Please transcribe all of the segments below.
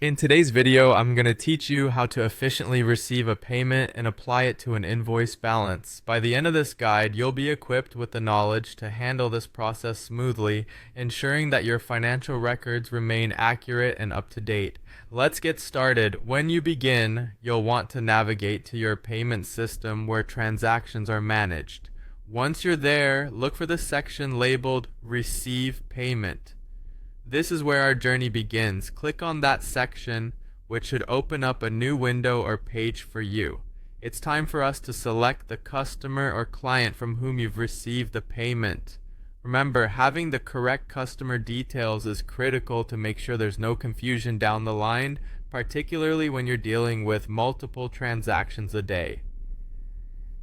In today's video, I'm going to teach you how to efficiently receive a payment and apply it to an invoice balance. By the end of this guide, you'll be equipped with the knowledge to handle this process smoothly, ensuring that your financial records remain accurate and up to date. Let's get started. When you begin, you'll want to navigate to your payment system where transactions are managed. Once you're there, look for the section labeled Receive Payment. This is where our journey begins. Click on that section, which should open up a new window or page for you. It's time for us to select the customer or client from whom you've received the payment. Remember, having the correct customer details is critical to make sure there's no confusion down the line, particularly when you're dealing with multiple transactions a day.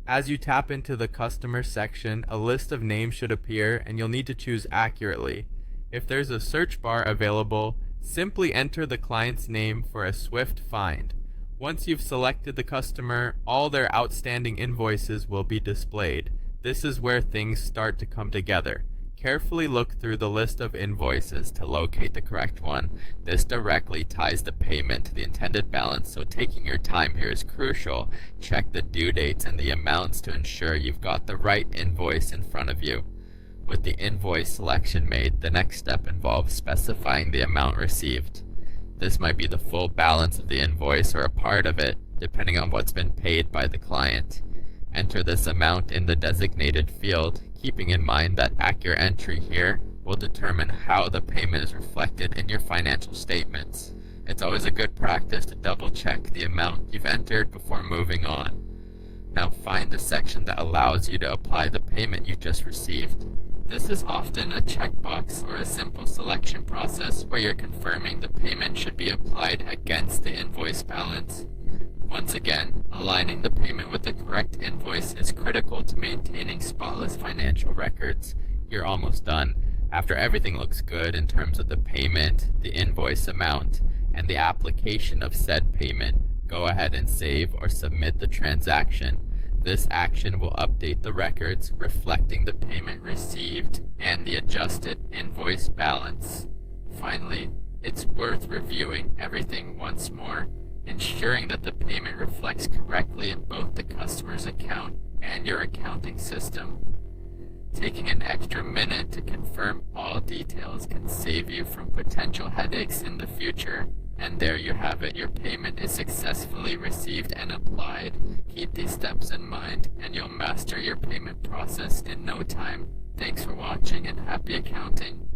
As you tap into the customer section, a list of names should appear and you'll need to choose accurately. If there's a search bar available, simply enter the client's name for a swift find. Once you've selected the customer, all their outstanding invoices will be displayed. This is where things start to come together. Carefully look through the list of invoices to locate the correct one. This directly ties the payment to the intended balance, so taking your time here is crucial. Check the due dates and the amounts to ensure you've got the right invoice in front of you. With the invoice selection made, the next step involves specifying the amount received. This might be the full balance of the invoice or a part of it, depending on what's been paid by the client. Enter this amount in the designated field, keeping in mind that accurate entry here will determine how the payment is reflected in your financial statements. It's always a good practice to double check the amount you've entered before moving on. Now find the section that allows you to apply the payment you just received. This is often a checkbox or a simple selection process where you're confirming the payment should be applied against the invoice balance. Once again, aligning the payment with the correct invoice is critical to maintaining spotless financial records. You're almost done. After everything looks good in terms of the payment, the invoice amount, and the application of said payment, go ahead and save or submit the transaction. This action will update the records reflecting the payment received and the adjusted invoice balance. Finally, it's worth reviewing everything once more, ensuring that the payment reflects correctly in both the customer's account and your accounting system. Taking an extra minute to confirm all details can save you from potential headaches in the future. And there you have it, your payment is successfully received and applied. Keep these steps in mind and you'll master your payment process in no time. Thanks for watching and happy accounting.